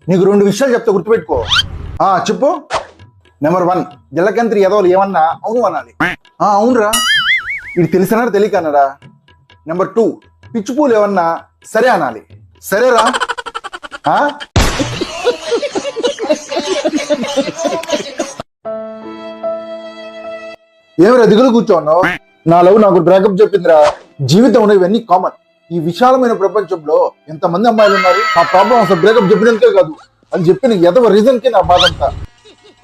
నీకు 2 విషయాలు చెప్తా, గుర్తుపెట్టుకో. చెప్పు. నెంబర్ 1, జలకంత్రి ఎదవలు ఏమన్నా అవును అనాలి. అవునురా, ఇది తెలిసినారా తెలియక అన్నాడా. నెంబర్ 2, పిచ్చిపూలు ఏమన్నా సరే అనాలి. సరేరా? ఏమిరా దిగులు కూర్చోన్నావు? నా లవ్ నాకు బ్రేకప్ చెప్పిందిరా. జీవితంలో ఇవన్నీ కామన్. ఈ విశాలమైన ప్రపంచంలో ఎంతమంది అమ్మాయిలు ఉన్నారు. ఆ ప్రాబ్లం అసలు బ్రేకప్ చెప్పినంతే కాదు, అని చెప్పిన ఎదవ రీజన్ కి నా బాధ అంతా.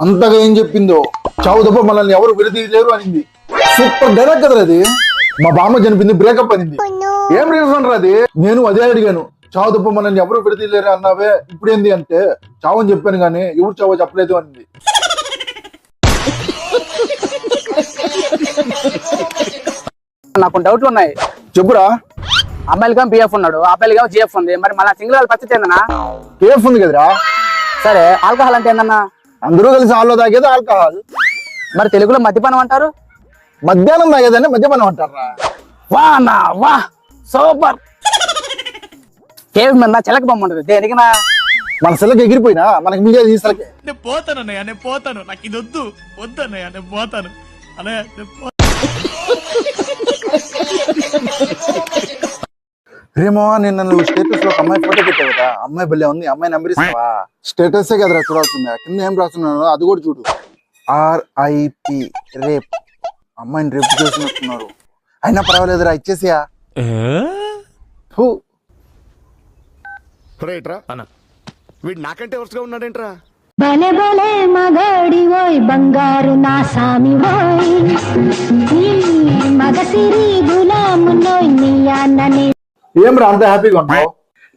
అంతగా ఏం చెప్పిందో, చావు దెబ్బ మనల్ని ఎవరు విడదీయలేరు అనింది. సూపర్ డైలాగ్ కదరా అది. మా బామ్మ చనిపోయింది, బ్రేకప్ అనింది. ఏం రీజన్ రా అది? నేను అదే అడిగాను. చావు దెబ్బ మనల్ని ఎవరు విడదీయలేరు అన్నావే, ఇప్పుడు ఏంది అంటే చావు అని చెప్పాను కానీ ఎవరు చావో చెప్పలేదు అనింది. నాకు డౌట్లు ఉన్నాయి. చెప్పురా. అమ్మాయిలుగా పిఎఫ్ ఉన్నాడు, అబ్బాయిలుగా జిఎఫ్ ఉంది. మరి మన సింగిల్ పరిస్థితి ఏందన్నా? కేఫ్ ఉంది కదరా. సరే, ఆల్కహాల్ అంటే ఏందన్నా? అందరూ కలిసి హాల్లో తాగేది ఆల్కహాల్. మరి తెలుగులో మద్యపానం అంటారు. మధ్యాహ్నం తాగేదాన్ని మద్యపానం అంటారా? వా అన్నా, వా సూపర్. కేవ్ మీద చిలక బొమ్మ ఉంటుంది, దేనికినా? మన సెలకి ఎగిరిపోయినా మనకి మీడియా తీసలకే. నేను పోతాను అన్నయ్య, నేను పోతాను. నాకు ఇది వద్దు అన్నయ్య, నేను పోతాను అన్నయ్య. రేమో నిన్న నువ్వు స్టేటస్ లో ఒక అమ్మాయి ఫోటో పెట్టావు కదా, అమ్మాయి భలే ఉంది, అమ్మాయి నెంబర్ ఇస్తావా? స్టేటసే కదరా చూడాల్సిందా, కింద ఏం రాస్తున్నాను అది కూడా చూడు. RIP rape. అమ్మాయిని రేపు చేసినట్టున్నారు. అయినా పర్వాలేదురా, ఇచ్చేసియా. వీడు నాకంటే వరుసగా ఉన్నాడేంట్రా? బలే బలే మగాడి ఓయ్ బంగారు నా సామి ఓయ్, మగసిరి గులాము నోయ్ నీ అన్నని. ఏం రా అంత హ్యాపీగా ఉన్నావు?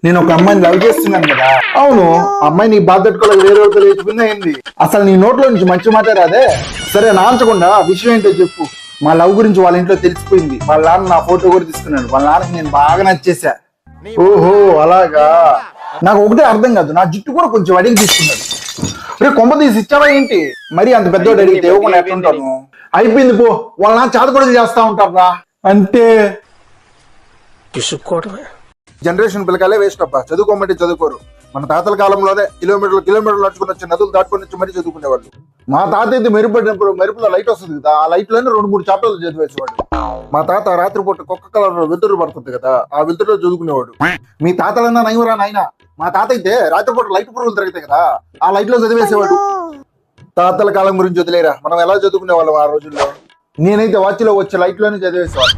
నేను ఒక అమ్మాయిని లవ్ చేస్తున్నాను కదా. అవును, అమ్మాయి నీ బాధ తట్టుకోలేక వేరే వాళ్ళతో లేచిపోయింది అయింది. అసలు నీ నోట్లో నుంచి మంచి మాట రాదే. సరే నాంచకుండా విషయం ఏంటో చెప్పు. మా లవ్ గురించి వాళ్ళ ఇంట్లో తెలిసిపోయింది. వాళ్ళ నాన్న నా ఫోటో కూడా తీసుకున్నాడు. వాళ్ళ నాన్నకి నేను బాగా నచ్చేసా. ఓహో అలాగా. నాకు ఒకటే అర్థం కాదు, నా జుట్టు కూడా కొంచెం అడిగి తీసుకున్నాడు. రే కొంప తీసి ఇచ్చావా ఏంటి? మరి అంత పెద్దోడు అడిగితే ఇవ్వకుండా ఎట్లుంటాను? అయిపోయింది పో. వాళ్ళ నాన్న చాతపడి చేస్తా ఉంటారా అంటే. జనరేషన్ పిల్లకాయలే వేస్ట్ అబ్బా. చదువుకోమంటే చదువుకోరు. మన తాతల కాలంలోనే కిలోమీటర్లు నడుచుకుని వచ్చి నదులు దాటుకొని వచ్చి మరీ చదువుకునేవాళ్ళు. మా తాత అయితే మెరుపడినప్పుడు మెరుపులో లైట్ వస్తుంది కదా, ఆ లైట్ లోనే 2-3 చాప్టర్లు చదివేసేవాడు. మా తాత రాత్రిపూట కుక్క కలర్ వెలుతురు పడుతుంది కదా, ఆ వెలుతురులో చదువుకునేవాడు. మీ తాతలన్నా నయమరా నాయన. మా తాత అయితే రాత్రిపూట లైట్ పురుగులు తిరుగుతాయి కదా, ఆ లైట్ లో చదివేసేవాడు. తాతల కాలం గురించి వదిలేరా, మనం ఎలా చదువుకునే వాళ్ళం ఆ రోజుల్లో. నేనైతే వాచ్లో వచ్చే లైట్ లోనే చదివేసేవాడు.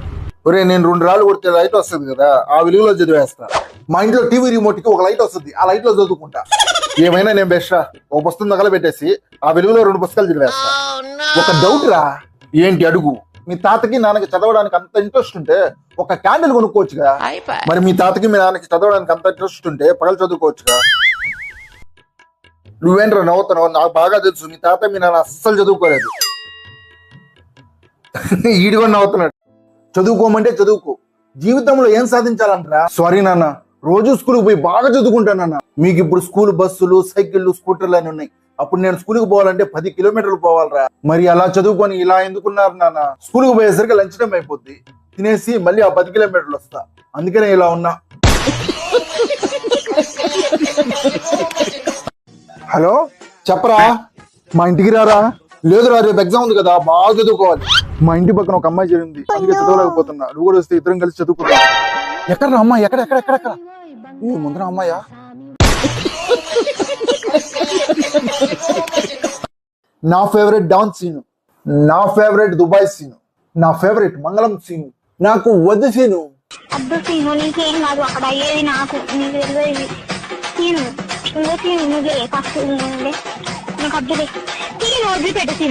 ఒరే నేను 2 రాళ్ళు కొడితే లైట్ వస్తుంది కదా, ఆ వెలుగులో చదివేస్తా. మా ఇంట్లో టీవీ రిమోట్ కి ఒక లైట్ వస్తుంది, ఆ లైట్ లో చదువుకుంటా. ఏమైనా నేను బెస్ట్ రా. ఒక పుస్తకం తగల పెట్టేసి ఆ వెలుగులో 2 పుస్తకాలు చదివేస్తా. ఒక డౌట్ రా. ఏంటి అడుగు. మీ తాతకి నాన్నకి చదవడానికి అంత ఇంట్రెస్ట్ ఉంటే ఒక క్యాండిల్ కొనుక్కోవచ్చుగా. మరి మీ తాతకి మీ నాన్నకి చదవడానికి అంత ఇంట్రెస్ట్ ఉంటే పగలు చదువుకోవచ్చుగా. నువ్వేంట్రా నవ్వుతున్నావు? నాకు బాగా తెలుసు మీ తాత మీ నాన్న అస్సలు చదువుకోలేదు. ఈడు కూడా నవ్వుతున్నాడు. చదువుకోమంటే చదువుకో. జీవితంలో ఏం సాధించాలంటారా? సారీ నాన్న, రోజు స్కూల్కి పోయి బాగా చదువుకుంటానన్న. మీకు ఇప్పుడు స్కూల్ బస్సులు, సైకిళ్ళు, స్కూటర్లు అని ఉన్నాయి. అప్పుడు నేను స్కూల్కి పోవాలంటే 10 కిలోమీటర్లు పోవాలరా. మరి అలా చదువుకొని ఇలా ఎందుకున్నారు నాన్న? స్కూల్కి పోయేసరికి లంచ్ టైం అయిపోద్ది, తినేసి మళ్ళీ ఆ 10 కిలోమీటర్లు వస్తా. అందుకనే ఇలా ఉన్నా. హలో చెప్పరా. మా ఇంటికి రారా. లేదురా, రేపు ఎగ్జామ్ ఉంది కదా, బాగా చదువుకోవాలి. మా ఇంటి పక్కన ఒక అమ్మాయి చేరింది, అందుకే చదవలేకపోతున్నా. నువ్వు కూడా వస్తే ఇద్దరం కలిసి చదువుకుంటా. ఎక్కడ అమ్మాయి? ఎక్కడ ముందర అమ్మాయా? నా ఫేవరెట్ డాన్స్ సీను, నా ఫేవరెట్ దుబాయ్ సీను, నా ఫేవరెట్ మంగళం సీను, నాకు వద్దు సీను. అబ్బు సీను నీకేం కాదు, అక్కడ అయ్యేది నాకు. నీకు తెలియదు సీను. నువ్వే సీను, నువ్వే ఫస్ట్ నాకు అబ్బుదే సీను వదిలిపెట్టు సీను.